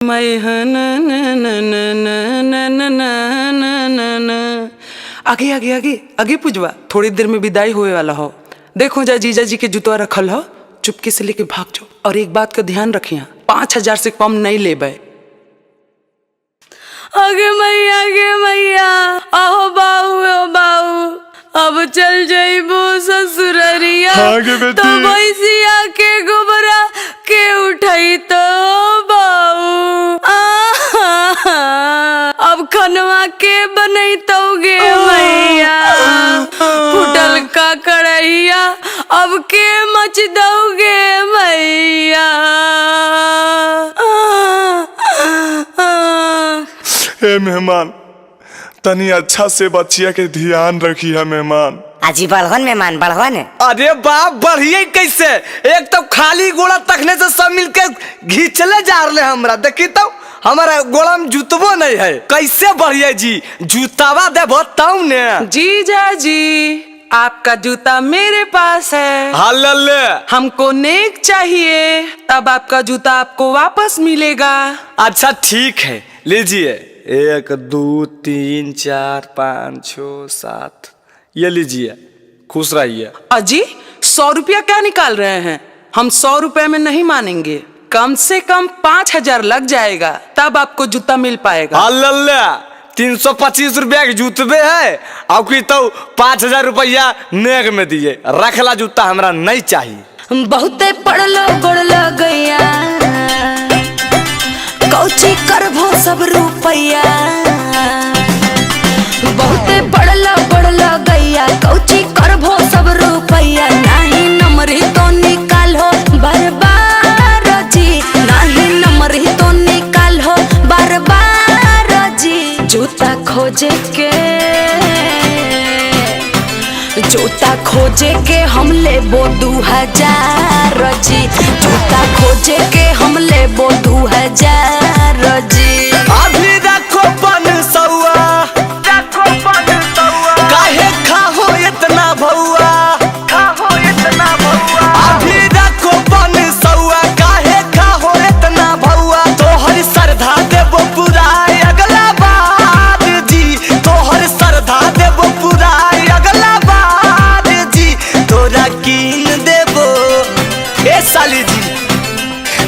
आगे आगे आगे आगे पूजवा, थोड़ी देर में विदाई होए वाला हो। देखो जा जीजा जी के जूतवा रखल हो, चुपके से लेके भाग जाओ। और एक बात का ध्यान रखिए, 5000 से कम नहीं लेबे। आगे मैया आहो बाऊ अब चल जाइबो ससुररिया। तो भैंसिया के गोबरा के उठाई तो बाऊ। अब खनवा के बनई तो गे मैया, फुटल का कढ़ैया अब के मच दोगे मैया। हे मेहमान, तनी अच्छा से बच्चिया के ध्यान रखी है मेहमान। अजी बढ़न मेहमान बढ़न। अरे बाप बढ़िए कैसे, एक तो खाली गोड़ा तकने से सब मिलके घींचले जा रहे हमरा। देखी तो हमारा गोड़ा में जूतबो नहीं है, कैसे बढ़िया जी जूतावा दे बताऊ ने। जीजा जी आपका जूता मेरे पास है। हल्ले हमको नेक चाहिए, तब आपका जूता आपको वापस मिलेगा। अच्छा ठीक है, लीजिए 1 2 3 4 5 6 7, ये लीजिए, खुश रहिए। अजी 100 रुपया क्या निकाल रहे हैं? हम 100 रुपए में नहीं मानेंगे, कम से कम 5000 लग जाएगा, तब आपको जूता मिल पाएगा। हल्ले 325 रुपया के जूतबे है, आपकी तो 5000 रुपया नेक में दिए। रखला जूता हमरा नहीं चाहिए। बहुते पड़लो गोड़लो गैया, कौची करभो सब रुपैया। बहुते पड़लो गोड़लो गैया, कौची करभो सब रुपैया। नहीं नमरी तो निकालो बार जी, नहीं नमरी तो निकालो बार जी। जूता खोजे के हम लेबो 2000 जी। जूता खोजे के हम लेबो 2000 जी। अभी रखो 500, काहे खाहो इतना भौआ, अभी रखो 500, काहे खाहो इतना भौआ। तोहर श्रद्धा देबो पूरा अगला बार जी, तोहर श्रद्धा देबो पूरा अगला बार जी। तोरा कीन देबो ए साली जी,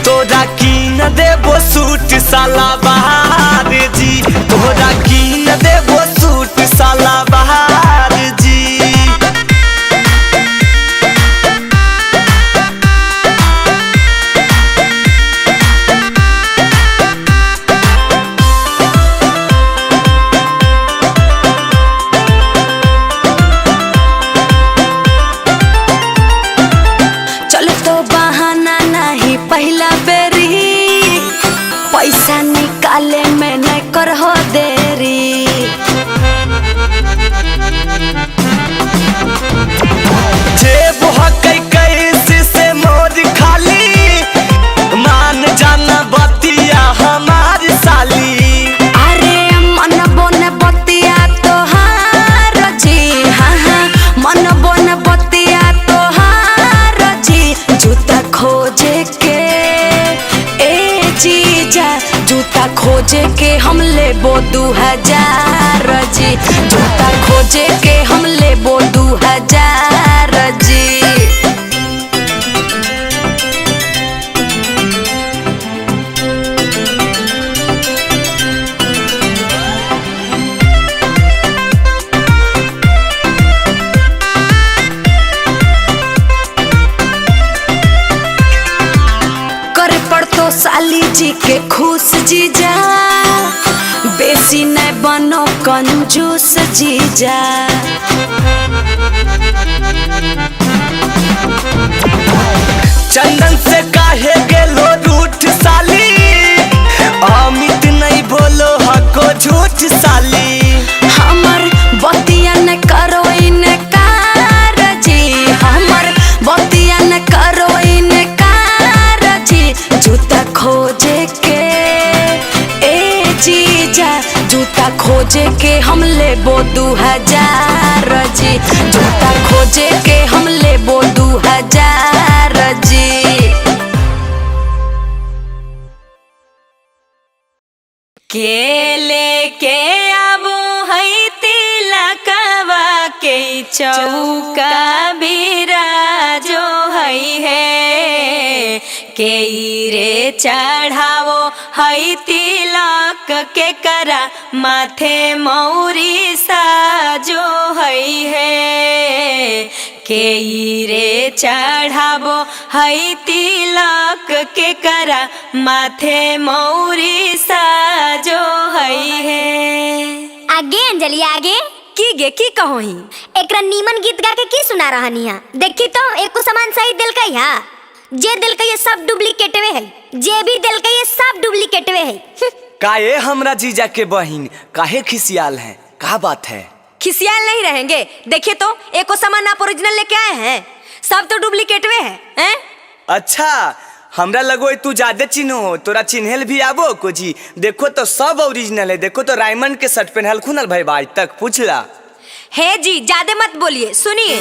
तोरा कीन देबो सूट सलवार जी, तोरा कीन देबो सूट सलवार जी। चल तो बहाना नहीं पहला बेरी, पैसा निकाले में नहीं करहो देरी। जेब हकै कैसे से मोर खाली, मान जाना बतिया हमार साली। अरे मन बोन बतिया तोहार जी, हाँ मन बोन बतिया तोहार जी। जूता खोजे के ए जीजा, जूता खोजे के हम लेबो 2000 जी। जूता खोजे के हम लेबो 2000 जी। करे पड़तो साली जी के खुश जीजा, बेसी नहीं बनो कंजूस जीजा। चंदन से काहे गेलो रूठ साली, अमित नहीं बोलो हको झूठ साली। हमर बतिया न करो इनकार जी, हमर बतिया न करो इनकार जी। जूता खोजे के ए जीजा, जूता खोजे के हम लेबो 2000 जी। जूता खोजे के हम लेबो 2000 जी। के लेके आबो है तिलकवा के चौका बिराजो है के रे चढ़ावो है तिलक के करा माथे मौरी साजो है के रे चढ़ावो है तिलक के करा माथे मौरी साजो है। आगे अंजलि आगे की गे की कहोही एकरा नीमन गीत गा के की सुना रहनी है। देखी तो एको सामान सही दिल का है, जे दिल का ये सब डुप्लीकेटवे है, जे भी दिल का ये सब डुप्लीकेटवे है। काहे हमरा जीजा के बहिन काहे खिसियाल हैं, का बात है? खिसियाल नहीं रहेंगे। देखिए तो एको सामान आप ओरिजिनल लेके आए हैं, सब तो डुप्लीकेटवे हैं। अच्छा हमरा लगो तू ज्यादा चिन्हो, तोरा चिन्हल भी आबो को जी। देखो तो सब ओरिजिनल है, देखो तो रायमंड के शर्ट पहनल खुनल भाई आज तक पूछला। हे जी ज्यादा मत बोलिए, सुनिए।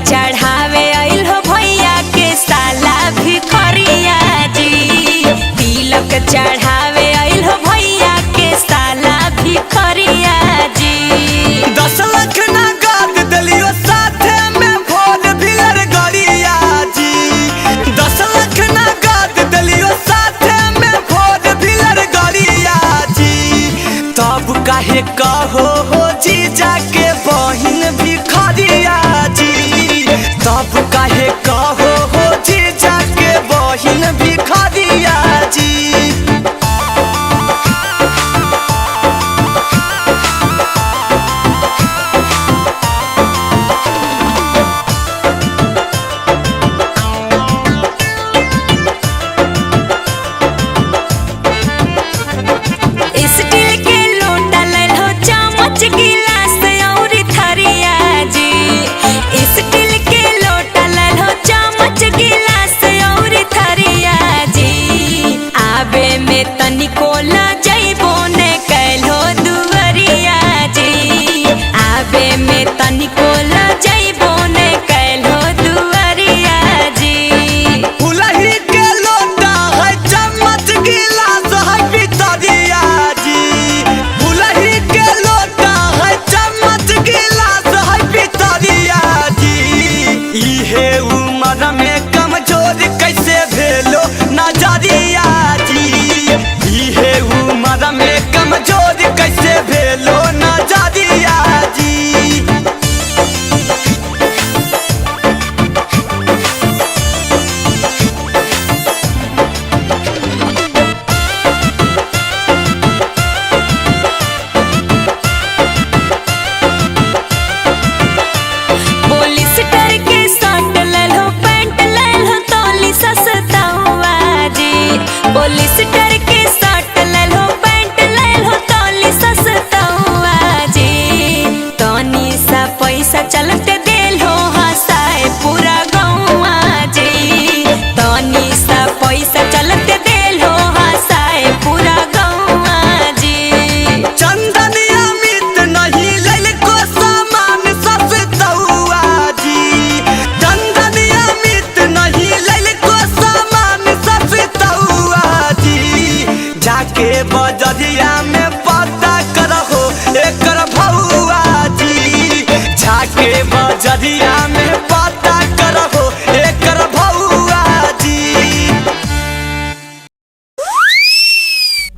चढ़ावे आइल हो भैया के साला भिखरिया जी, तिलक चढ़ावे आइल हो भैया के साला भिखरिया जी। 10 लाख नगद दलियो साथे में भोज भिलर गरिया जी। 10 लाख नगद दलियो साथे में भोज भिलर गरिया जी। तब काहे कहो हो जीजा के बहिन भिखरिया जी, तब काहे कहो हो जीजा के बहिन भिखरिया जी। स्टील के लोटा लल हो, चम्मच गिलास और थरिया जी। स्टील के लोटा लल हो, चम्मच गिलास और थरिया जी। आबे में तनिको ल जइबो ने कैलो दुवरिया जी। आबे में तनिको ल जइबो ने कैलो दुवरिया जी। फुलही के लोटा है, चम्मच गिलास है पितरिया जी। फुलही के लोटा है, चम्मच गिलास है पितरिया जी। इहे उम्र में कमजोर कैसे भेलो नजरिया जी। इहे उम्र में कमजोर कैसे भेलो नजरिया जी। पॉलिस्टर के शर्ट लल हो, पैंट लल हो, तौली सस्ता हुआ जी। पॉलिस्टर के शर्ट लल हो, पैंट लल हो, तौली सस्ता हुआ जी। तनी सा पैसा चलते देल हो हंसाए पूरा गौवा जी। तनी सा पैसा चलते देल हो हंसाए पूरा गौवा जी। चंदनिया मित नहीं लल को सामान सस्ता हुआ जी। चंदनिया मित नहीं लल को सामान सस्ता हुआ जी। जाके बजरिया में पता करहो एकर भौआ जी। जाके बजरिया में पता करहो एकर भौआ जी।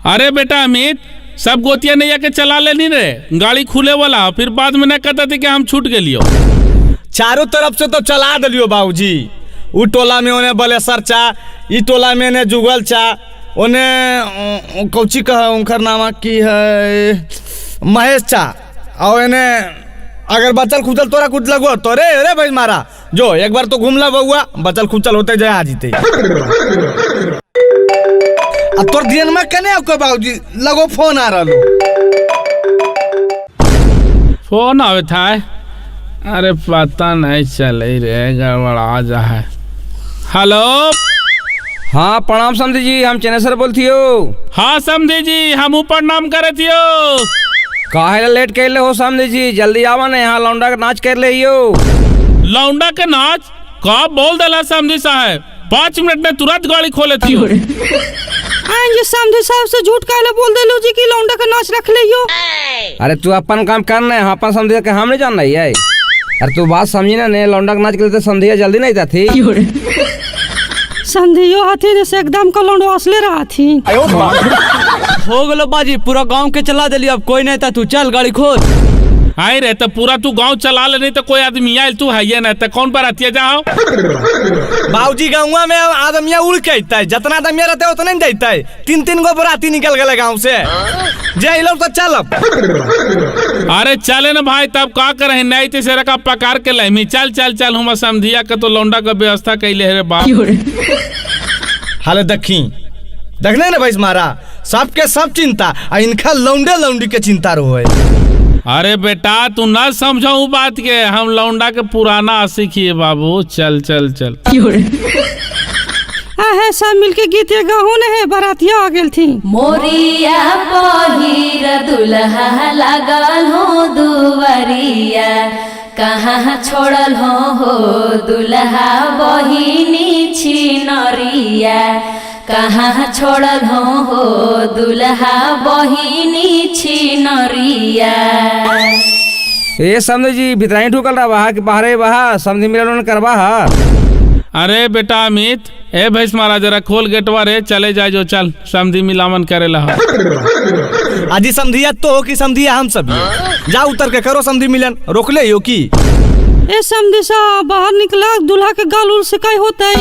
अरे बेटा अमित, सब गोतिया नैया के चला लेनी रे, गाड़ी खुले वाला, फिर बाद में न कहता थे कि हम छूट गेलियो। चारों तरफ से तो चला दिलियो बाबूजी। उ टोला में ओने बलेसर चा, ई टोला में ने जुगल चा, ओने कौची कह उनकर नामा की है महेश चा, और एने अगर बचल खुचल तोरा कुछ लगो तो रे भाई मारा जो एक बार तो घूम ला बउआ, बचल खुचल होते जाए आ जीते। अब तोर ध्यान में कने आपको बाबूजी लगो फोन आ रहा फोन आवे था। अरे पता नहीं चले रे, गड़बड़ा जा है। हेलो। हाँ प्रणाम समधी जी, हम चेनेसर बोलती हो। हाँ समधी जी, हम प्रणाम करे थियो। काहे लेट कर ले हो समधी जी, जल्दी आवा ना, यहाँ लौंडा का नाच कर ले हो। लौंडा के नाच का बोल देला समधी साहब, 5 मिनट में तुरंत गाड़ी खोले थी। ये समधी साहब से झूठ काहे बोल देलो जी कि लौंडा का नाच रख ले हो। अरे तू अपन काम करना है, अपन समझे के हम नहीं जान रही है। अरे तू बात समझी ना, ने लौंडा का नाच के लिए समझिया जल्दी नहीं जाती। संधियो हाथी जैसे एकदम का लौंडा असले रहा थी। हो गलो बाजी, पूरा गांव के चला दिली, अब कोई नहीं था, तू चल गाड़ी खोल। आई रे तो पूरा तू गांव चला ले, नहीं तो कोई आदमी आयल तू है ये ना, तो कौन पर आती है जाओ। बाबूजी गाँव में आदमिया उड़ के अइता है, जितना आदमिया रहता है उतना नहीं देता है। 3-3 गो बराती निकल गए गाँव से, जे लोग तो चलब। अरे चले ना भाई, तब का करे, नहीं तो सेरा का पकार के लहमी। चल चल चल, हम समझिया के तो लौंडा का व्यवस्था कैले रे बाप। हाले देखने ना भाई मारा, सबके सब चिंता, इनका लौंडे लौंडी के चिंता रहो। अरे बेटा तू न समझो बात के, हम लौंडा के पुराना आशिक है बाबू। चल चल चल। है सब मिलके गीत गाहू ने है, बरातिया आ गेल थी। मोरिया पहिर दुल्हा लागल हो दुवरिया, कहाँ छोड़ल हो दुल्हा बहिनी छिनरिया, कहाँ छोड़ल हो दुल्हा बहिनी छिनरिया। ये समझे जी भितराई ढुकल रहा वहाँ के बाहरे वहाँ समझे मिलन करवा। अरे बेटा अमित, ए भैंस मारा जरा खोल गेटवा रे, चले जाए जो, चल समझी मिलावन करे ला। आजी समझिया तो कि समझिया हम सब जा उतर के करो समझी मिलन, रोक ले यो की। ए समझी सा बाहर निकला, दूल्हा के गाल उल से काय होता है।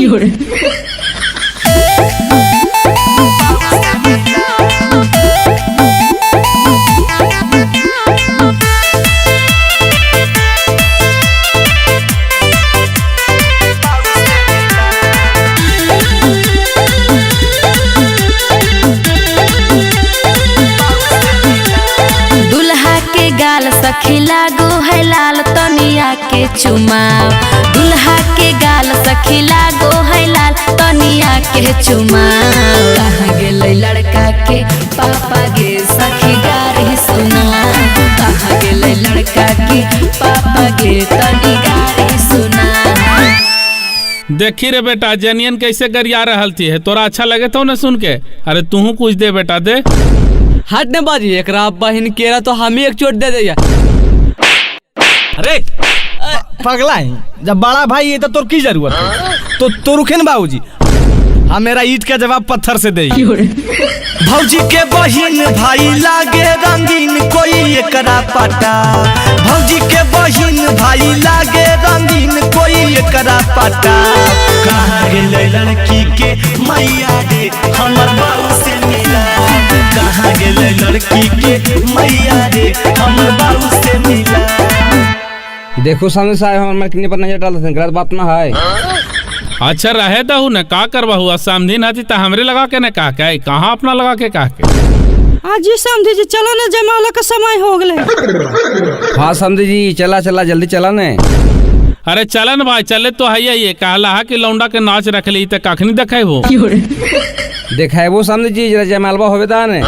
सखी लागो है लाल तनिया के चुमाव, दुल्हा के गाल सखी लागो है लाल तनिया के चुमाव। कहाँ गेलै लड़का के पापा गे सखी गारी सुना, कहाँ गेलै लड़का के पापा गे तनी गारी सुना। देखी रे बेटा जनियन कैसे गरिया रहल थी है, तोरा अच्छा लगे तो न सुन के। अरे तू कुछ दे बेटा दे। हट ने बाजी, एक बहन केरा तो हम ही एक चोट दे दिया। अरे पगला है, जब बड़ा भाई है तो तोर की जरूरत है, तो रुखे न बाबूजी, हाँ मेरा ईट का जवाब पत्थर से दे। भौजी के बहिन भाई लागे रंगीन, कोई एकरा पटा। भौजी के बहिन भाई लागे रंगीन, कोई एकरा पटा। कहाँ गेलै लड़की के मैया रे, हमर बाबू से मिला। कहाँ गेलै लड़की के मैया रे, हमर बाबू से मिला। देखो सामने साहब हमारे कितने पर नजर डालते हैं, गलत बात ना है। अच्छा रहे दहू न, का करवा हुआ समझी ना थी तो हमरे लगा के न कहा के, कहाँ अपना लगा के कहा के। आज जी समझी जी चलो ना, जयमाला का समय हो गए। हाँ समझी जी चला चला जल्दी चला ने। अरे चलन भाई चले तो है ये कहला है कि लौंडा के नाच रख ली तो कखनी देखे वो देखाए वो समझी जी जरा जयमालवा होवे दा ने।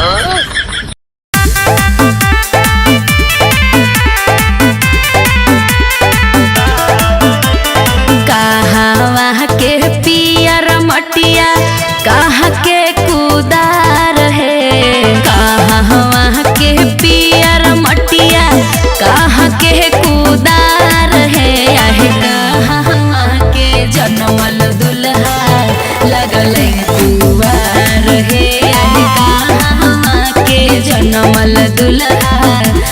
कहाँ के पियर मटिया, कहाँ के कुदार है, कहाँ के पियर मटिया, कहाँ के कुदार है। कहाँ के जनमल दुल्हा लगल दुआर है, कहाँ के जनमल दुल्हा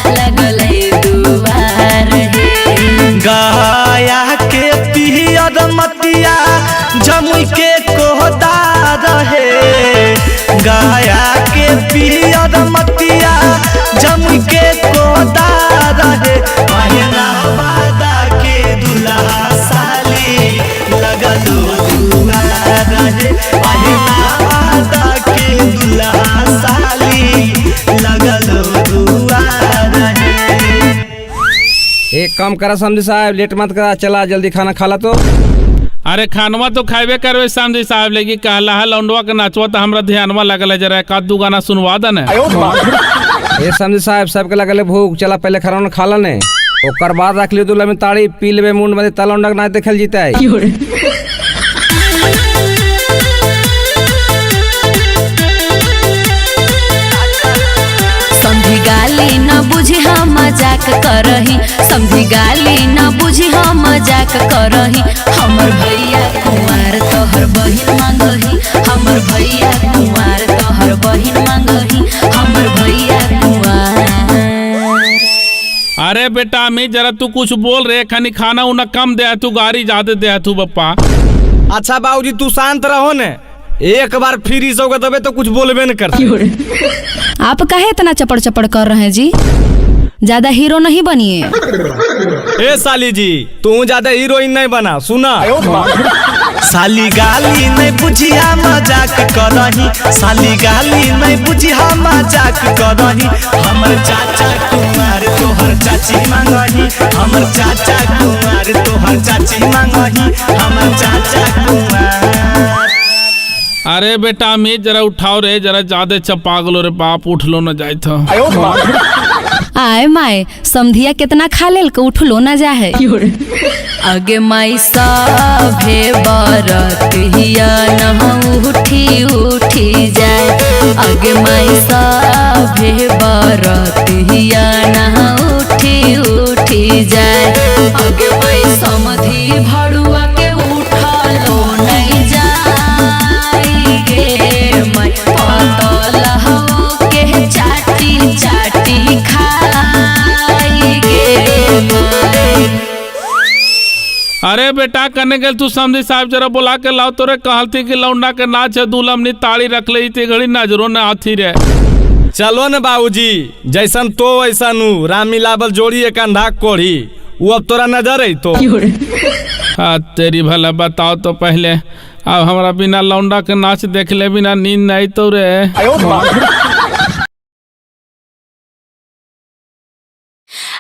लगल दुआर है। गाया के पियर मटिया जमुई के कोहदार है, गाया के पियर मटिया जमुई के कोहदार है। वादा के दुल्हा साली लगल दुआर है, वादा के काम करा समझी साहब, लेट मत करा, चला जल्दी खाना खा ला तो। अरे खानवा तो खाबे करवे समझी साहब, लेकिन कहला है लौंडवा के नाचवा तो हमरा ध्यानवा लगल है, जरा एक आध दू गाना सुनवा दे। ये समझी साहब सबके लगल है भूख, चला पहले खाना उना खा ला ने, ओकर बाद रख लियो दूल्हा में ताड़ी, पी लेबे मुंड में ता लौंडा के नाच देखल जीता है। समझी गाली न बुझी हम मजाक करही, समझी गाली न बुझी हम मजाक करही। हमर भैया कुंवार तोहर बहिन मांगही, हमर भैया कुंवार तोहर बहिन मांगही, हमर भैया कुंवार। अरे बेटा अमित जरा तू कुछ बोल रहे, खानी खाना उना कम दे तू, गाड़ी ज्यादा दे तू बप्पा। अच्छा बाबूजी तू शांत रहो ने, एक बार फिर इस होगा तबे तो कुछ बोलबे न करते। आप काहे इतना चपड़ चपड़ कर रहे हैं जी? ज्यादा हीरो नहीं बनिए। ए साली जी तू ज्यादा हीरोइन नहीं बना, सुना। साली गाली नहीं बुझिया मजाक करही, साली गाली नहीं बुझिया मजाक करही। हमर चाचा कुमार तोहर चाची मांगही, हमर चाचा कुमार तोहर चाची मांगही, हमर चाचा कुमार। अरे बेटा अमित जरा उठाओ रे, जरा ज्यादा चपा गलो रे बाप, उठ लो न जाए था। आए माए समधिया कितना खा लेल के उठलो ना जा है। आगे माई साभे बरतिया न उठी उठी जाए, आगे माई साभे बरतिया न उठी उठी जाए, आगे माई समधी भड़ुआ के उठलो नहीं जाए गे माई, पतल हो के चाटी चाटी खाई गे माई। अरे बेटा करने गए तू समझी साहब जरा बुला के लाओ, तोरे कहल थी कि लौंडा के नाच है, दूल्हा अपनी ताड़ी रख ले थी, घड़ी नजरों न आती रे। चलो न बाबूजी, जैसन तो वैसा नु राम मिलावल जोड़ी एक अंधा कोढ़ी, वो अब तोरा नजर है तो। हाँ तेरी भला बताओ तो पहले, अब हमारा बिना लौंडा के नाच देख ले बिना नींद नहीं तो रे।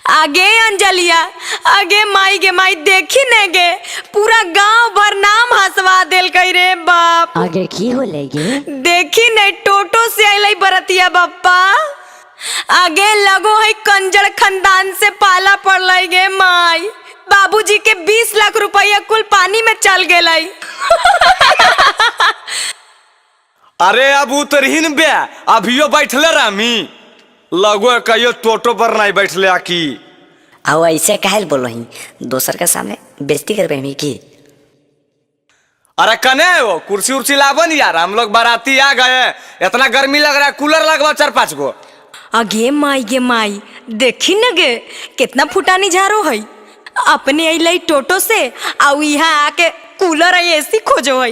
आगे अंजलिया, आगे माई गे माई, देखी ने गे पूरा गांव भर नाम हंसवा देल कई रे बाप। आगे की हो लेगे? देखी ने टोटो से आइलाई बरतिया बप्पा, आगे लगो है कंजर खानदान से पाला पड़ल गे माई, बाबूजी के 20 लाख रुपया कुल पानी में चल गए। अरे अब उतरहीन बे, अभियो बैठले रामी, लगो कहियो टोटो पर नहीं बैठले आकी। आओ ऐसे काहे बोलो ही, दोसर के सामने बेइज्जती करबे मी की? अरे कने वो कुर्सी उर्सी लावन यार, हम लोग बाराती आ गए, इतना गर्मी लग रहा है, कूलर लगवा 4-5 गो। आगे माई गे माई, देखी न गे कितना फुटानी झारो है, अपने अइलाई टोटो से और यहाँ आके कूलर एसी खोजो है।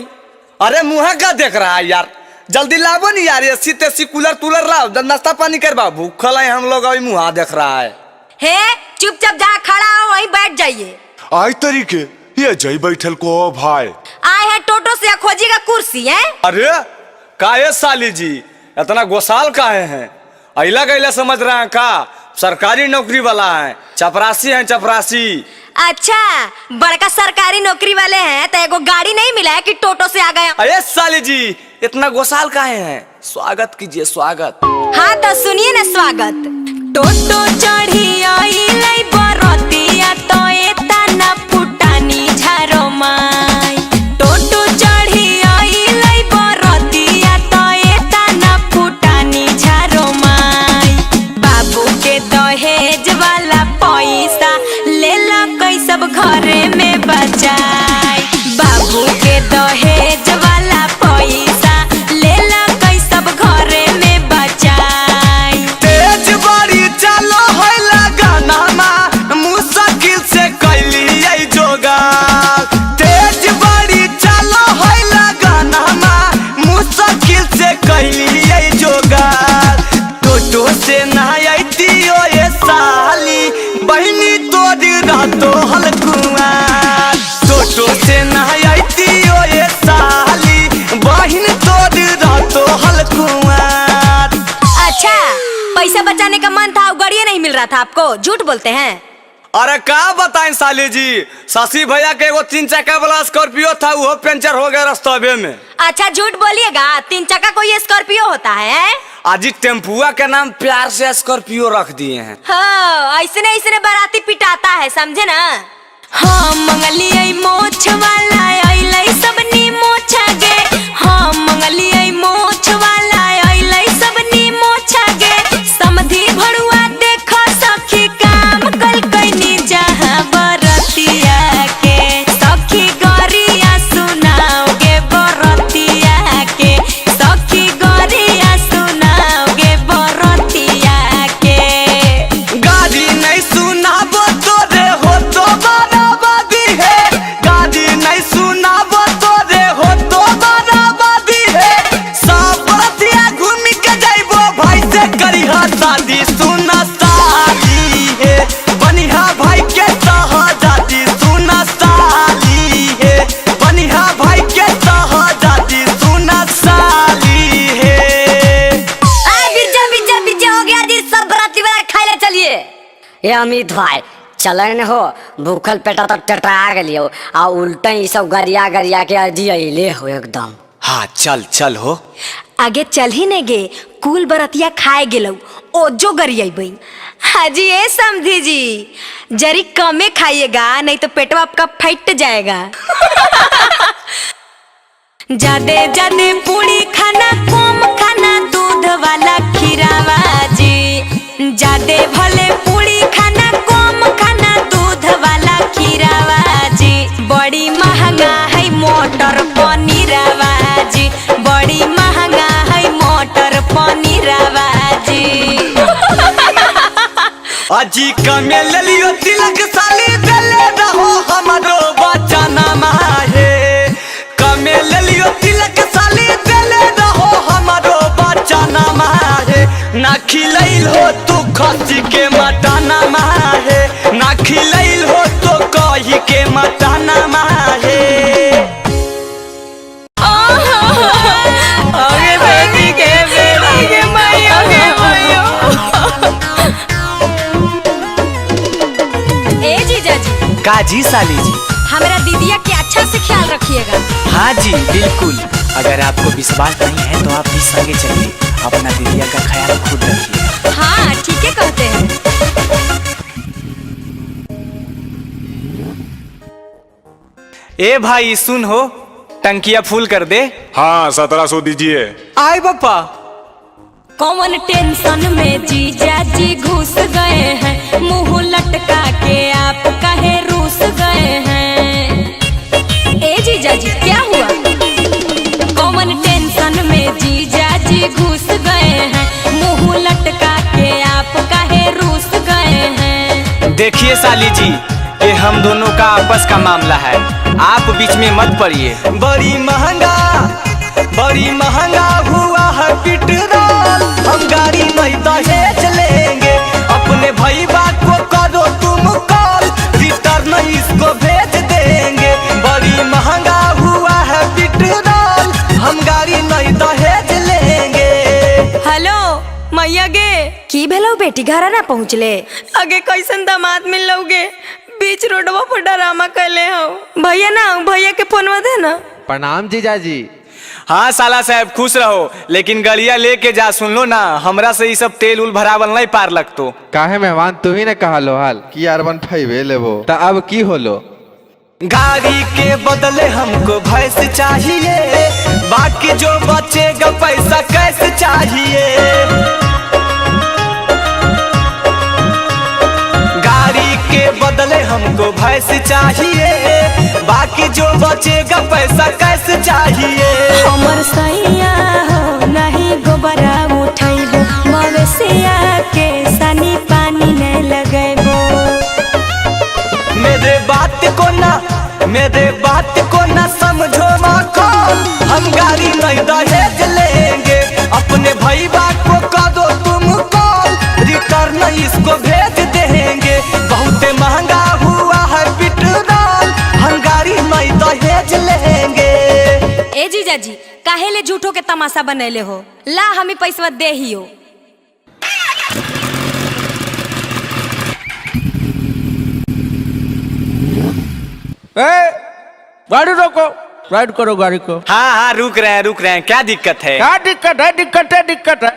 अरे मुँह का देख रहा है यार, जल्दी लाबो नहीं यार, एसी तेसी कूलर तूलर लाओ, नाश्ता पानी करवा, भूखल है हम लोग, अभी मुँह देख रहा है। हे चुपचाप जा खड़ा हो, वहीं बैठ जाइए। आई तरीके ये जई बैठल को भाई, आए हैं टोटो से खोजी का कुर्सी है। अरे काहे साली जी इतना गोसाल काहे हैं, अइला गइला समझ रहे हैं का, सरकारी नौकरी वाला है, चपरासी है चपरासी। अच्छा बड़का सरकारी नौकरी वाले हैं तो एगो गाड़ी नहीं मिला है कि टोटो से आ गए। अरे साली जी इतना गोसाल काहे हैं, स्वागत कीजिए स्वागत। हाँ तो सुनिए ना स्वागत। टोटो चढ़ी आई लाई बरतिया तो एता न फुटानी झारो माई, टोटो चढ़ी आई लाई बरतिया तो एता न फुटानी झारो माई, बाबू के दहेज वाला पैसा ले ला कई सब घरे में बचाई, बाबू के दहेज वाला पैसा ले ला कई सब घरे में बचाई। तेज बारी चलो है लगाना मा, मुश्किल से कैली आई जोगा, तेज बारी चलो है लगाना मा, मुश्किल से कैली आई जोगा, टोटो से नहाई दियो ये साली, बहनी तोड़ी रातो हलकुआ, टोटो से नहाई दियो ये साली, बहन तोड़ी रातो हलकुआ। अच्छा पैसा बचाने का मन था, गाड़ियाँ नहीं मिल रहा था आपको, झूठ बोलते हैं। अरे का बताएं साली जी, शशि भैया के एगो 3 चक्का वाला स्कॉर्पियो था, वो पंचर हो गया रास्ते में। अच्छा झूठ बोलिएगा, 3 चक्का कोई स्कॉर्पियो होता है? आज टेम्पुआ के नाम प्यार से स्कॉर्पियो रख दिए हैं। हाँ, ऐसने बाराती पिटाता है, समझे ना। हाँ मंगली आई मोछ वाला आइलै सबनी मोछा गे, हाँ मंगली आई मोछ वाला आइलै सबनी मोछा गे, समधी भड़ुआ देखो सखी काम कल कैनी जहाँ बरतिया के, सखी गरिया सुनाओगे बरतिया के, सखी गरिया सुनाओगे बरतिया के। गाड़ी नहीं सुनाबो तो रे हो तो बराबदी है, गाड़ी नहीं सुनाबो तो रे हो तो बराबदी है, सब बरतिया घूम के जाइबो भाई से करिहा शादी, सुना साली है बनिहा भाई के सहजादी, सुना साली है बनिहा भाई के सहजादी, सुना साली है। बिजा हो गया जी, सब बराती वाला खाए ले चलिए। ये अमित भाई चलन हो, भूखल पेटा तक टटा गलियो आ उल्टा ही सब गरिया गरिया के अजी अइले हो एकदम। हाँ चल चल हो। आगे चल ही नहीं गे, कुल बरतिया खाए गेलौ, ओ जो गरियाई। हाजी ये समझी जी, जरी कमे खाइएगा नहीं तो पेटवा आपका फट जाएगा। जादे जादे पूरी खाना कम खाना दूध वाला खीरावा जी, जादे भले पूरी खाना कम खाना दूध वाला खीरावा जी, बड़ी महंगा है मोटर पनीरावा जी, बड़ी महंगा है मोटर पनीरावा जी। अजी कमे ले लियो तिलक साली देले रहो हमारो बचना माहे, कमे ले लियो तिलक साली देले रहो हमारो बचना माहे, ना खिलैल हो तू खसी के मटाना माहे, ना खिलैल हो तो कही के मटाना माहे। अरे बेटी के बेटी के मायो के मायो। ए जीजा जी, का जी साली जी? हमारा दीदिया के अच्छा से ख्याल रखिएगा। हाँ जी बिल्कुल, अगर आपको विश्वास नहीं है तो आप भी संगे चलिए, अपना दीदिया का ख्याल खुद रखिए। हाँ ठीक है कहते हैं। ए भाई सुन हो, टंकिया फुल कर दे। हाँ 1700 दीजिए। आए पापा। कौन टेंशन में जीजा जी घुस गए हैं, मुंह लटका के आप कहे रूस गए हैं। ए जीजा जी क्या हुआ? कौन टेंशन में जीजा जी घुस गए हैं, मुंह लटका के आप कहे रूस गए हैं। देखिए साली जी, ये हम दोनों का आपस का मामला है, आप बीच में मत पड़िए। बड़ी महंगा हुआ है पेट्रोल, हम गाड़ी नहीं दहेज लेंगे, अपने भाई बात को करो तुम कॉल, रिटर्न इसको भेज देंगे। बड़ी महंगा हुआ है पेट्रोल, हम गाड़ी नहीं दहेज लेंगे। हेलो मैया गे, की भेलो बेटी, घर ना पहुँचले? आगे कैसन दामाद मिल लोगे, बीच रोडवा पर डरामा कैले हो। भैया ना, भैया के फोनवा दे ना। प्रणाम जीजा जी। हाँ साला साहब खुश रहो, लेकिन गड़िया लेके जा, सुन लो ना, हमरा से ये सब तेल उल भरावल नहीं पार लगतो। काहे मेहमान तू ही ने कहा लो हाल कि R15 लेबो, तो अब की होलो? गाड़ी के बदले हमको भैंस चाहिए, बाकी जो बचेगा पैसा कैसे चाहिए। गाड़ी के बदले हमको भैंस चाहिए, बाकी जो बचेगा पैसा कैसे चाहिए। हमर सैया हो नहीं गोबरा उठैबो, मवेशिया के सनी पानी नहीं लगैबो। मेरे बात को ना समझो माखन, हम गाड़ी नहीं दहेज लेंगे, अपने भाई बात को कर दो तुम कॉल, रिटर्न इसको भेज देंगे। बहुत महंगा हुआ है पेट्रोल, हम गाड़ी नहीं दहेज लेंगे। ए जीजा जी काहे ले झूठो के तमाशा बनैले हो, ला हमें पैसा दे हियो। गाड़ी रोको, राइड करो गाड़ी को। हाँ हाँ रुक रहे हैं, क्या दिक्कत है? क्या दिक्कत है।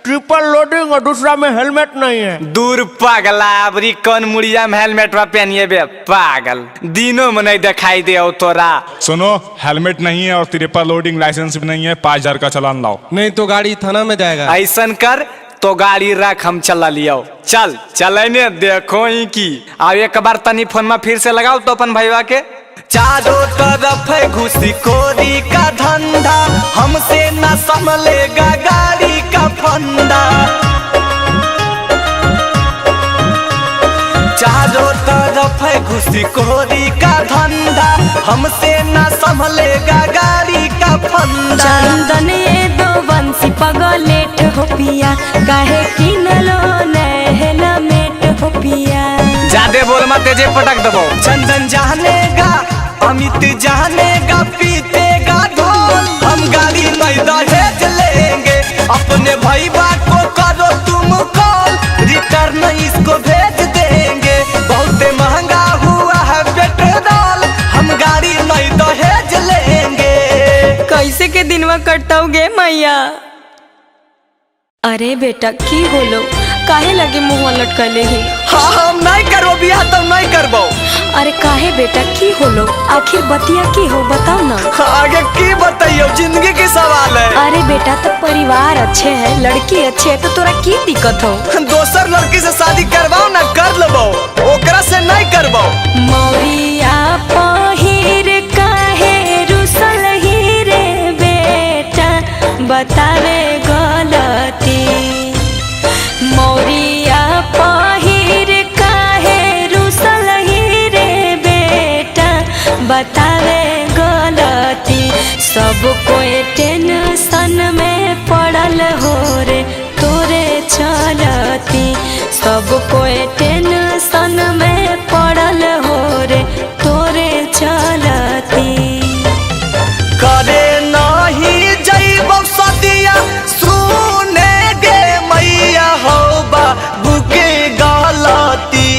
ट्रिपल लोडिंग और दूसरा में हेलमेट नहीं है। दूर पागला, अबरी कौन मुड़िया में हेलमेट पहनिए बे पागल, दिनों में नहीं दिखाई दे तोरा। सुनो, हेलमेट नहीं है और ट्रिपल लोडिंग लाइसेंस भी नहीं है, 5000 का चालान लाओ। नहीं तो गाड़ी थाना में जाएगा। ऐसन कर तो गाड़ी रख, हम चला लियो। चल ने देखो ही की। अब एक बार तनी फोन में फिर से लगाओ तो अपन भैया के। चारों तरफ है घुसीखोरी का धंधा, हमसे न संभलेगा गाड़ी का फंदा। चारों तरफ है घुसीखोरी का धंधा, हमसे न संभलेगा गाड़ी का फंदा। चंदन ये दो बंसी पगलेट हो पिया, काहे किनलो नहला मेट हो पिया। ज्यादा बोल मत, तेजे पटक दबो। चंदन जानेगा, अमित जानेगा, पीतेगा ढोल। हम गाड़ी नहीं दहेज लेंगे, अपने भैया को करो तुम कॉल, रिटर्न इसको भेज देंगे। बहुत महंगा हुआ है पेट्रोल, हम गाड़ी नहीं दहेज लेंगे। कैसे के दिनवा कटताओगे मैया? अरे बेटा की होलो, काहे लगे मुँह लटकले ही? हाँ हम नहीं करबो बियाह, तो नहीं करबो। अरे काहे बेटा की होलो, आखिर बतिया की हो बताओ ना। आगे की बताइयो, जिंदगी की सवाल है। अरे बेटा तो परिवार अच्छे है, लड़की अच्छे है, तो तोरा की दिक्कत हो? दोसर लड़की से शादी करवाओ ना, कर लेबो, ओकरा से नहीं करबो। मौरिया पहिर काहे रुसल ही रे बेटा, बतावे गलती। मौरिया पहिर काहे रुसल ही रे बेटा, बतावे गलती। सब कोई टेंशन में पड़ल हो रे तोरे चलती। सब कोई टेंशन में पड़ल हो रे तोरे चलती। करे नहीं जइबो सदिया, सुने गे मैया हो बाबू के गलती।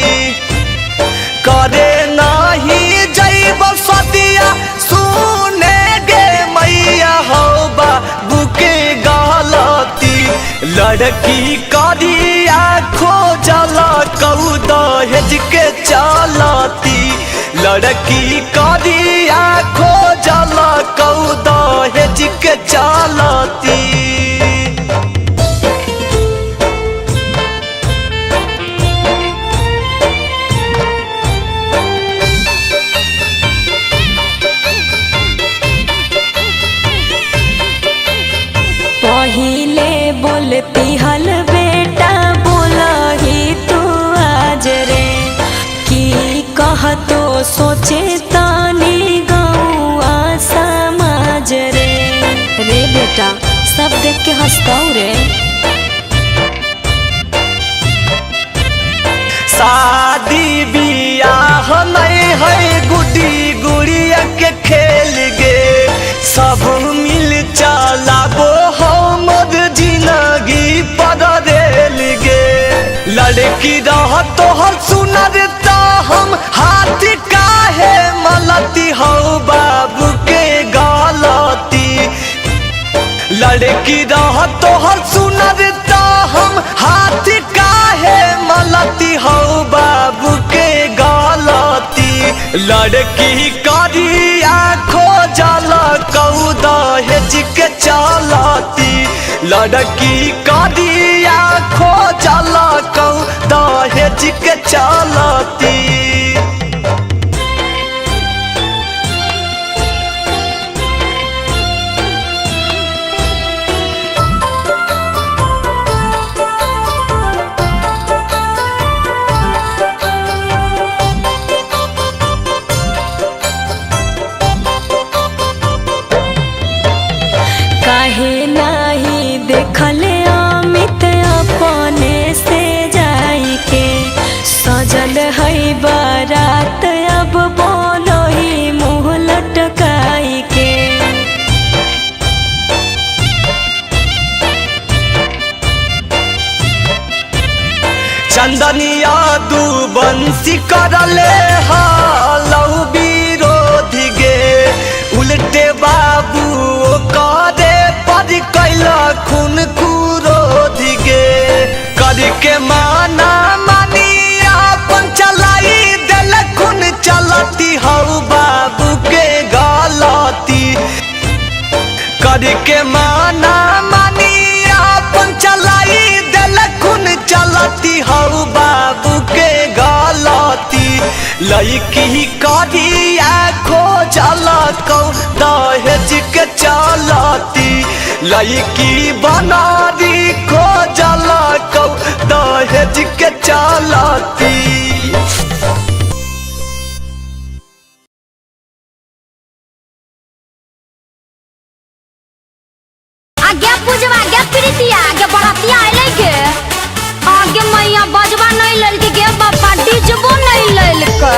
करे नहीं जइबो सदिया, सुने गे मैया हो बाबू के गलती। लड़की करिया खोजल कऊ दहेज के चलती। लड़की करिया खोजल कऊ दहेज के चलती। पहिले बोलती हल बेटा, बोला ही तू आज रे। की कह तो सोचे तानी गौआ समाज रे। रे बेटा सब देख के हंसताऊ रे। शादी बियाह नहीं है गुडी गुड़िया के खेल गे। सब मिल चलाबो हमर जिंदगी पर रेल गे। लड़की रह तो हर सुनरता, हम हाथ काहे मलती हो बाबू के गलती। लड़की रह तो हर सुनरता, हम हाथ काहे मलती हो बाबू के गलती। लड़की करिया खोजल कऊ दहेज के चलती। लड़की करिया खोजल कऊ दहेज के चलती। काहे नाही देखले अमित अपने से जाई के। सजल है बारात अब बोलो ही मुँह लटकाई के। चंदनिया दू बंसी करले हालऊ बीरो उल्टे बाबू करे पर कैला खून कुरोध गे करके माना मानी अपन चलाई दिल खून चलती हऊ बाबू के गलती करके माना मानी अपन चलाई दिल खून चलती हऊ बाबू के गलती लड़की करिया खोजल कौ दहेज के चलती लड़की बनारी खोजल कौ दहेज के चलती। आगे पूजवा आगे प्रीतिया आगे बरातिया आइले गे आगे मैया बजवा नहीं लेल के गे बापा डीजबो नहीं लेल के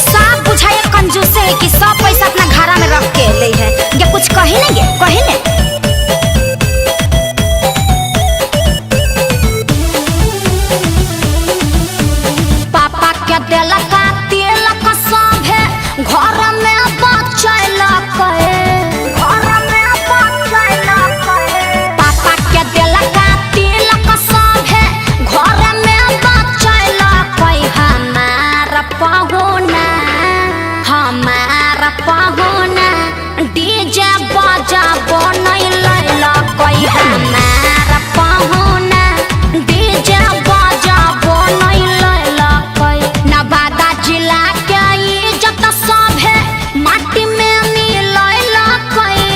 सब बुझाए कंजूस है कि सब पैसा अपना घरा में रख के ले है गे कुछ कही नहीं गे कही नहीं पापा के देलक तिलक सब है घर में बचैल के घर में बचैल के पापा के देलक तिलक सब है घर में बचैल के हमार पहुना डीजे बजा नहीं लैल कोई हमार पहुना डीजे बजा नहीं लैल कोई नवादा जिला के इज्जत सब है माटी में मिलैल कोई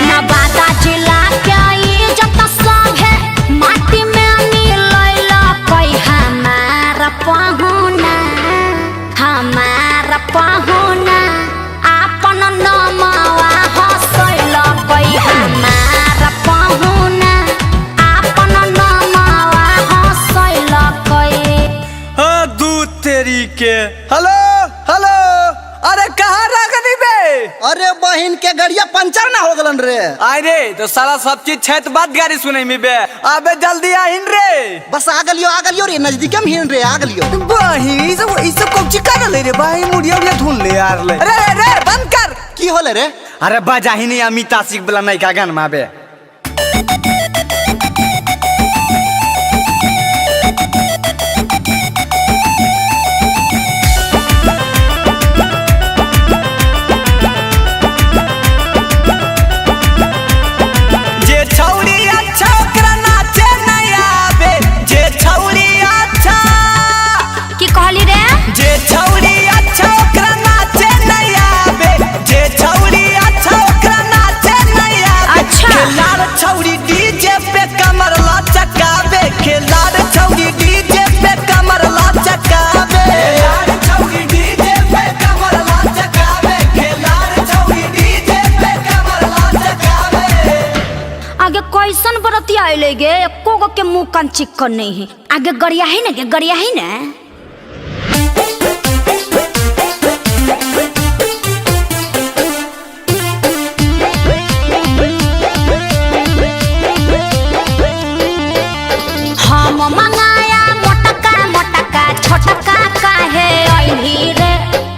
नवादा जिला के इज्जत सब है माटी में मिलैल कोई हमार पहुना आपन नमवा हसैल कोई हमार पहुना आपन नमवा हसैल कोई। दू तेरी के हेलो हेलो अरे कहाँ रखनी बे अरे बहन के गाड़िया पंचर ना हो गलन रे आय रे तो सारा सब चीज छैत बात गाड़ी सुने में बे अबे जल्दी आहिन रे बस आ गलियो रे नजदीक में हिन रे आ गलियो बहिन ई सब कौची कर ले रे भाई मुड़िया उड़िया ढूंढ ले यार ले रे रे बंद कर की होले रे अरे बजाही नहीं अमिता सिख वाला नहीं का गान माबे कैसन बरतिया आइले गे एको गो के मुंह कान चिक्कन नहीं है आगे गरिया है ना गे गरिया है ना हम मंगाया मोटका मोटका छोटका काहे आइली रे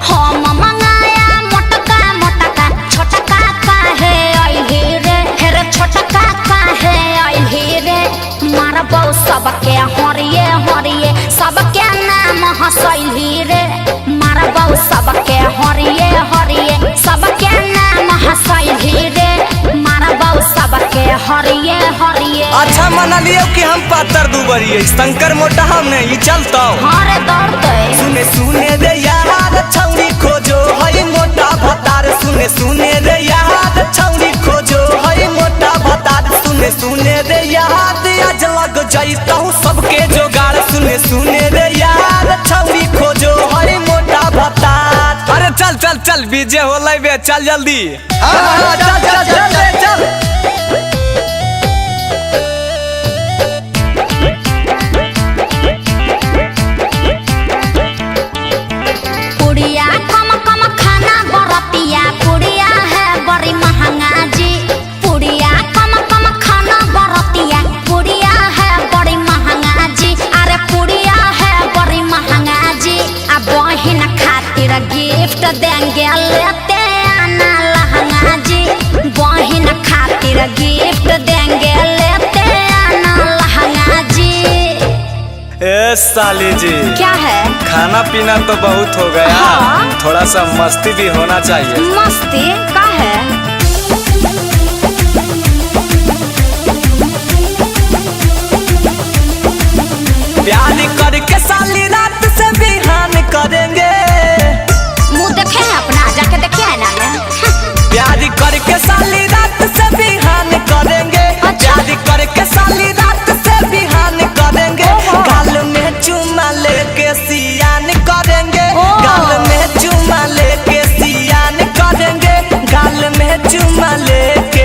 हम मंगाया मोटका मोटका छोटका काहे आइली रे हेरे छोटका काहे आइली रे मारबौ सबके हरिये हरिये सबके नाम हसैली रे मारबौ सबके हरिये हरिये सबके नाम हसैली रे मारबौ सबके हरिये हरिये। अच्छा मना लियो कि हम पातर दुबरिये शंकर मोटा हम नहीं चलता हरे दौड़ते सुने सुने रे यार छौरी खोजो हई मोटा भतार सुने सुने रे यार छौरी खोजो हई मोटा भतार सुने सुने रे यार आज लग जाइता हूँ सबके जोगाड़ सुने सुने रे यार छौरी खोजो हई मोटा भतार। अरे चल चल चल बीजे हो लै बे चल जल्दी चल चल चल चल पुड़िया कम कम खाना बरतिया पुड़िया है बड़ी महंगा जी पुड़िया कम कम खाना बरतिया पुड़िया है बड़ी महंगा जी अरे पुड़िया है बड़ी महंगा जी अब बहिन खातिर गिफ्ट दे साली जी, क्या है? खाना पीना तो बहुत हो गया। हाँ? थोड़ा सा मस्ती भी होना चाहिए। मस्ती का है? प्यार करके साली रात से बिहान करेंगे। मुंह देखे है अपना, जाके देखिए है ना। प्यार करके साली रात से बिहान करेंगे। प्यार करके साली रात से बिहान करेंगे। गाल में चुमा लेके सियान करेंगे। गाल में चुमा लेके सियान करेंगे। गाल में चुमा लेके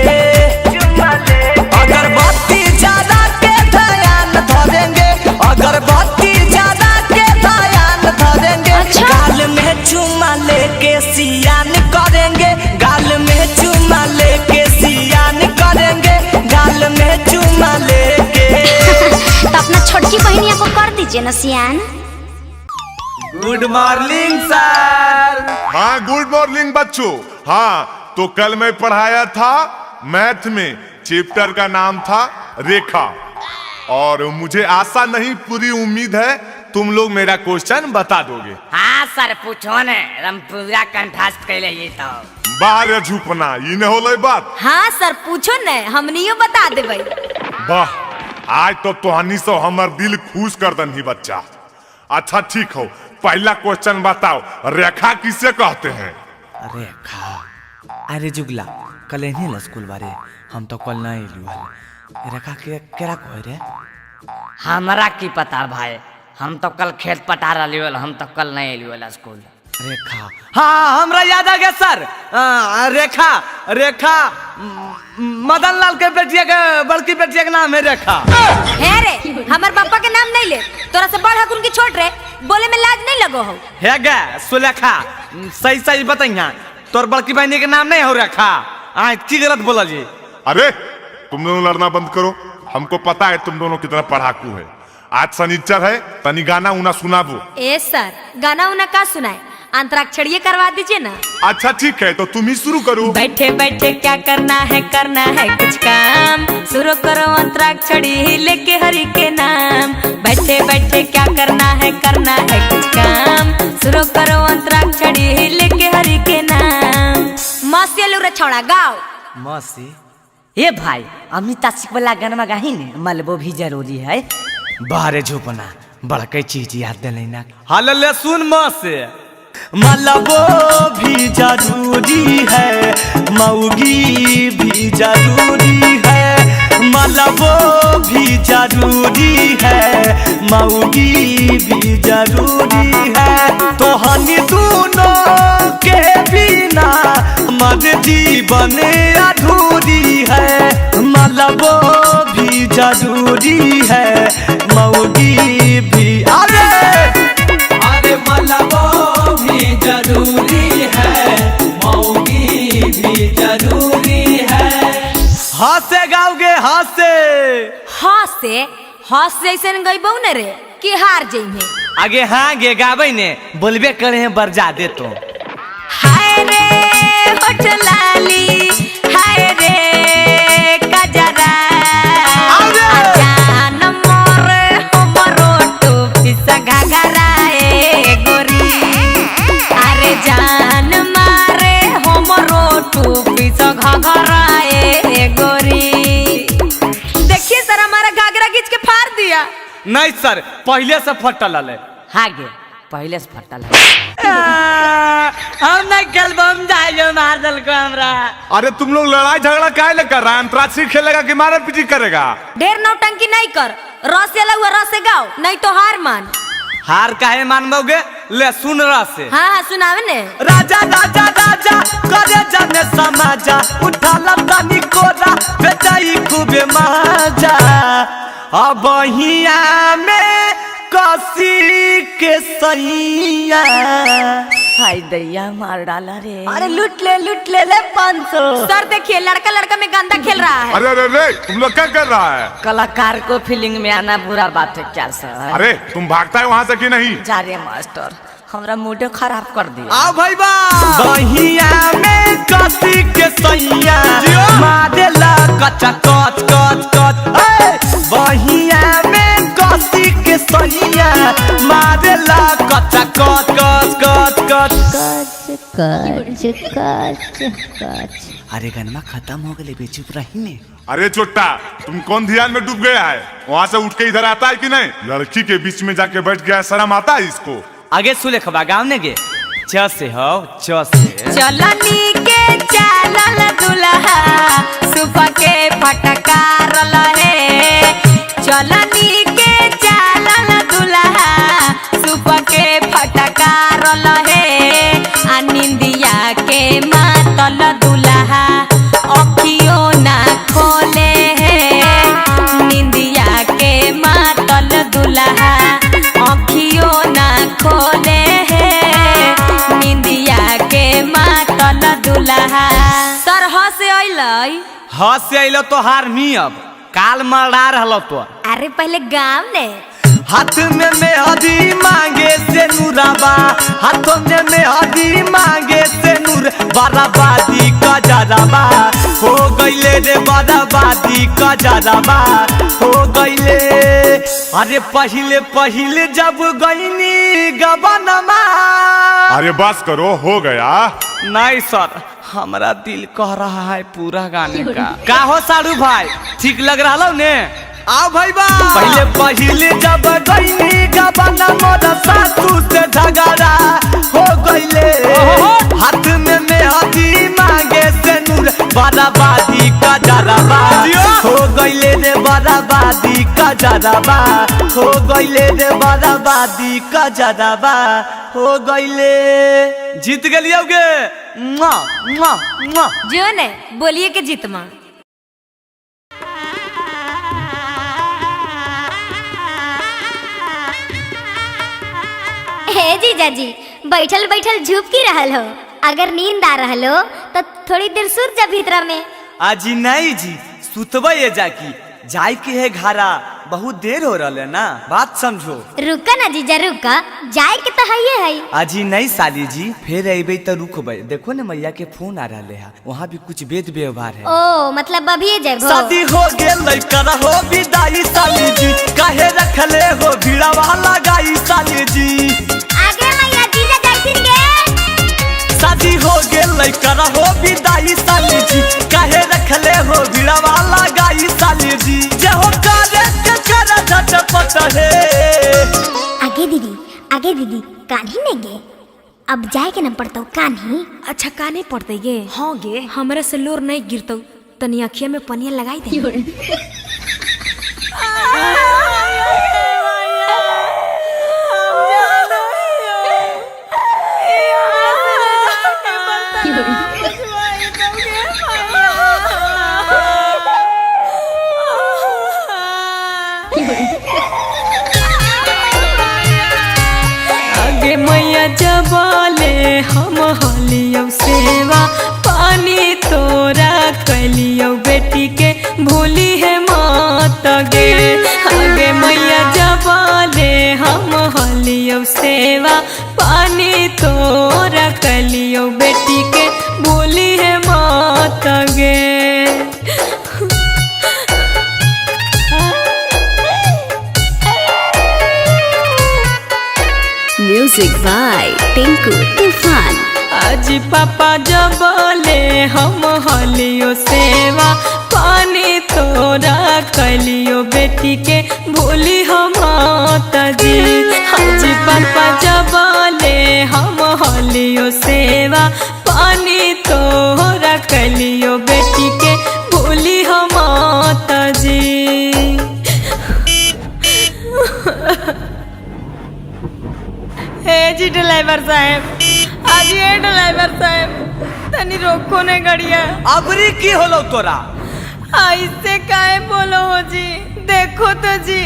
अगरबत्ती ज्यादा के ध्यान धरेंगे। अगरबत्ती ज्यादा के ध्यान धरेंगे। गाल में चुमा लेके सियान करेंगे। गाल में चुमा लेके सियान करेंगे। गाल में चुमा लेके तो अपना छोटकी बहनिया को कर दीजिए ना सियान। गुड मॉर्निंग सर। हाँ गुड मॉर्निंग बच्चों। हाँ तो कल मैं पढ़ाया था मैथ में, चैप्टर का नाम था रेखा, और मुझे आशा नहीं पूरी उम्मीद है तुम लोग मेरा क्वेश्चन बता दोगे। हाँ सर पूछो ने, हम पूरा कंठस्थ कैले ये तो। बाहर झुपना ये न होले बात। हाँ सर पूछो न, हमनियो बता देबै। वाह आज तो तोहनी से हमर दिल खुश कर दनी बच्चा। अच्छा ठीक हो, पहला क्वेश्चन बताओ, रेखा किसे कहते हैं? रेखा, अरे जुगला कल नहीं स्कूल बारे, हम तो कल नहीं एलू। रेखा के केरा कहे रे? हमरा की पता भाई, हम तो कल खेत पटा रही, हम तो कल नहीं एलू स्कूल। रेखा, हाँ हमरा याद आ गया सर। रेखा, रेखा मदन लाल के बेटिया के बड़की बेटिया के नाम है रेखा। है रे, हमार पापा के नाम नहीं ले, तोरा से बड़ हकुन की छोट रे, बोले में लाज नहीं लगो हो। है गे सुलेखा, सही सही बताइया, तोर बड़की बहनी के नाम नहीं हो रेखा। की गलत बोला जी? अरे तुम दोनों लड़ना बंद करो, हमको पता है तुम दोनों कितना पढ़ाकू है। आज शनिचर है, तनी गाना उना सुना दो। ए सर गाना उना का सुनाए, अंतराक्षरी करवा दीजिए ना। अच्छा ठीक है, तो तुम ही शुरू करो। बैठे बैठे क्या करना है कुछ काम, शुरू करो अंतराक्षरी लेके हरि के नाम। बैठे बैठे क्या करना है कुछ काम, शुरू करो अंतराक्षरी लेके हरि के नाम। मौसी लुरा छौड़ा गाओ। मौसी ए भाई अमिता सिक वाला गाना गाही ने, मलबो भी जरूरी है। बाहरे झोपना बड़के चीज याद दिलाना। हाल ले सुन मौसी, मलबो भी जरूरी है, मौगी भी जरूरी है। मलबो भी जरूरी है, मौगी भी जरूरी है। तो हम दोनों के बिना मर जीवन अधूरी है। मलबो भी जरूरी है, मौगी भी। अरे मलबो भी जरूरी है, मौगी भी जरूरी है। हासे गाओगे हासे? हास जैसे गईबो न रे कि हार जइमे। आगे हाँ गे गाबै ने, बोलबे करे हैं बरजा दे तो। हाय रे होठ लाली, हाय रे कजरा, जान मोरे हमरो टोपी सा घाघरा ए गोरी। अरे जान मारे हमरो टोपी सा घाघरा ए गोरी। देखिए सर हमारा घाघरा खींच के फाड़ दिया। नहीं सर पहले से फटल है। हाँ गे पहले से फटल है। हम नहीं खेल, हम जाए मार दल को हमरा। अरे तुम लोग लड़ाई झगड़ा काहे ले कर रहा है? अंतराक्षरी खेलेगा कि मारा पीटी करेगा? ढेर नौटंकी नहीं कर, रस से हुआ रस से गाओ, नहीं तो हार मान। हार काहे मानबोगे? ले सुन रस से। हाँ सुनावे ने। राजा राजा राजा करे जाने समाजा, उठा लतानी कोरा बेचाई खूबे माजा। अब हिया में कसी के सैया। हाय दैया मार डाला रे। अरे लूट ले 500। सर देखिए लड़का लड़का में गंदा खेल रहा है। अरे अरे तुम लोग क्या कर रहा है? कलाकार को फीलिंग में आना बुरा बात है क्या सर? अरे तुम भागता है वहाँ से कि नहीं? जा रे मास्टर, हमरा मूड खराब कर दिया। आओ भाई बा बहिया में कसी के सैया, मारेला कचा कच कच कच। बहिया में कसी के सैया, कच कच कच कच। अरे गनमा खत्म हो गए, चुप रही ने। अरे चोट्टा, तुम कौन ध्यान में डूब गया है? वहाँ से उठ के इधर आता है कि नहीं? लड़की के बीच में जाके बैठ गया, शर्म आता है इसको? आगे सुले खबा गाँव ने गे च से हो च से। चलनी के चालल दुल्हा सुबह के फटकार लहे। चलनी के चालल दुल्हा सुबह के फटकार लहे। आ निंदिया के मातल दुल्हा अखियों ना खोले है। निंदिया के मातल दुल्हा अखियों ना खोले दुल्हा। सर ह से अइलै ह से अइलो तो हार नी अब काल मरा रहलो तो। अरे पहले गाँव ने हाथ में मेहदी मांगे से नूराबा। हाथों में मेहदी मांगे से नूर। बराबादी का जराबा हो गईले रे, बराबादी का जराबा हो गईले। अरे पहिले पहिले जब गईनी गबनमा। अरे बस करो, हो गया। नहीं सर, हमारा दिल कह रहा है पूरा गाने का हो साड़ू भाई? ठीक लग रहा ने? आओ भाई बा। पहले पहले जब गईनी गबना मोरा सासू से झगड़ा हो गईले। हाथ में मेहदी मांगे से नूर। बराबादी का जराबा हो गईले रे, बराबादी का जराबा हो गईले रे, बराबादी का जराबा हो गईले। जीत गलियोगे जो ने बोलिए के जीतमा। हे जीजा जी, बैठल बैठल झुप की रहल हो? अगर नींद आ रहल हो तो थोड़ी देर सुत जा भीतर में। अजी नहीं जी, सुतबे ये जाकी जाय के है घरा, बहुत देर हो रहा है ना, बात समझो। रुका ना जीजा रुका, जाए के तो है। अजी नहीं साली जी, फिर अबे तो रुकबे। देखो ना मैया के फोन आ रहा है, वहाँ भी कुछ वेद व्यवहार है। ओ मतलब अभी जाबो? शादी हो गेल लइका हो विदाई साली जी। काहे रखले हो भीड़ा वाला गाई साली जी। आगे मैया जीजा जाइथिन गे। शादी हो गेल लइका हो विदाई साली जी। काहे रखले हो भीड़ा वाला गाई साली जी। जे हो करे के करे झटपट है। आगे दीदी कान्ही ने गे, अब जाए के न पड़ता कान्ही। अच्छा काने पड़ते गे? हाँ गे, हमरा से लोर नहीं गिरतो, तनी अखिया में पनिया लगाई दे। आगे मैया जबाले हम हलियो सेवा पानी तोरा कलियो बेटी के भूली है मात गे। आगे मैया जबाले हम हलियो सेवा पानी तोरा कलियो बेटी के भूली है मात गे। म्यूजिक बाय टिंकू तूफान। आज पापा जबले हम हलियो सेवा पानी तोरा कलियो बेटी के भूली हम जी। आज पापा जबले हम हलियो सेवा पानी तोरा कलियो बेटी के भूली हम जी। हे जी ड्राइवर साहब, आज ये ड्राइवर साहब तनी रोको ने गड़िया। अबरी की होलो तोरा? ऐसे काहे बोलो हो जी? देखो तो जी,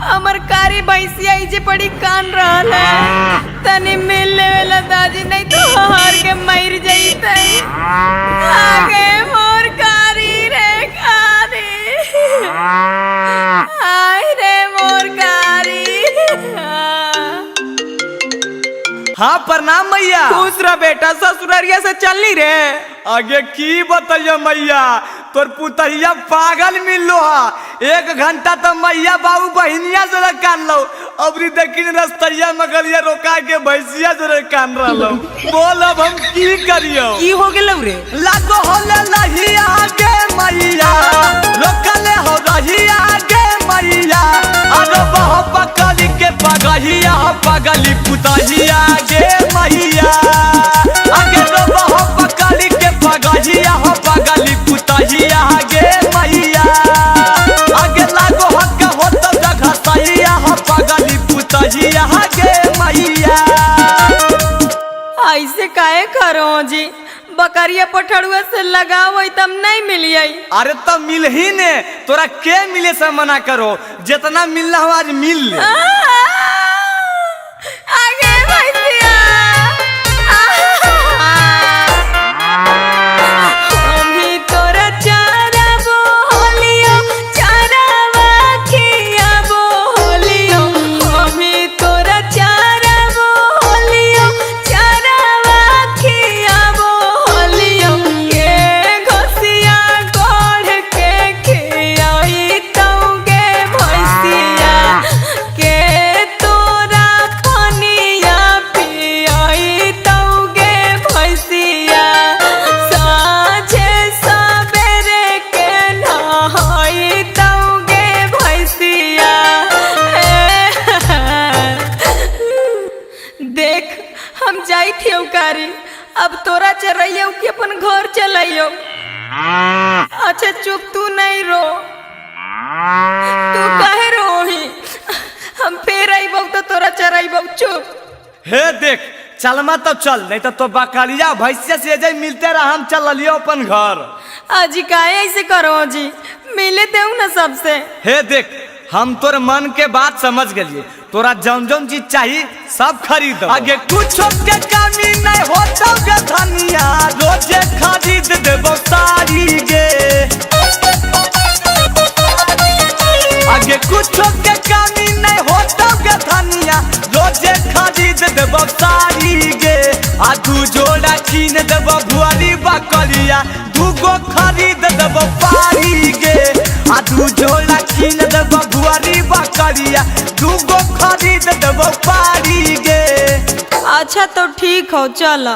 हमर कारी भैंसिया इजे पड़ी कान रहल है। तनी मिल लेवेला दादी, नहीं तो हार के मर जाइते। आगे मोर कारी रे कारी, आय रे मोर कारी। हाँ प्रणाम मैया। खुश रह बेटा, ससुरारिया से चलनी रे। आगे की बताइए मैया, तोर पुतरिया पागल मिलो हा। 1 घंटा तो मैया बाबू बहनिया जरा कान लो अबरी देखिन रस्तैया मगलिया रोका के भैंसिया जरा कान रहो बोल अब हम की करियो की हो गेलौ रे लागो होले लहिया के मैया रोकले हो रहिया के मैया अरे बह पकड़ी के पगहिया पगली पुतहिया गे मैया आगे रो बह पकड़ी के पगहिया पगली पुतहिया गे मैया आगे लागो हक हो तो जगह सहिया पगली पुतहिया गे मैया। ऐसे काहे करो जी बकरिया पठड़ुआ से लगाओ तब नहीं मिलिए। अरे तो मिल ही ने तोरा के मिले से मना करो जितना मिलना हो आज मिल ले आगे भैया अभी तोरा चारा बोलियो चारावा खिया बोलियो अभी तोरा चारा बोलियो चारावा खिया बोलियो के घसिया गोढ़ के खियाई तौगे भैसिया के तोरा पनिया पियाई तौगे भैसिया साझे सबेरे के नहाई तौगे भैसिया। देख हम जाई थे उकारी अब तोरा चरैयो कि अपन घर चलाइयो। अच्छा चुप तू नहीं रो तू काहे रोही हम फिर आइबो तो तोरा चराइबो चुप। हे देख चलमा तो चल नहीं तो बकरिया भैंसिया से जाई मिलते रह हम चल लियो अपन घर। अजी काहे ऐसे करो जी मिले दे ना सबसे। हे देख हम तोर मन के बात समझ गलिए तोरा जौन जौन चीज चाहिए सब खरीद आगे कुछ के कमी नहीं होता गे धनिया रोजे खरीद देबो सारी गे आगे कुछ के कमी नहीं होता गे धनिया रोजे खरीद देबो सारी गे आ दू जोड़ा कीन देबो भुआरी बकरिया दूगो खरीद देबो पारी गे आ दू जोड़ा कीन देबो भुआरी बकरिया दूगो खरीद देबो पारी गे। अच्छा तो ठीक हो चला।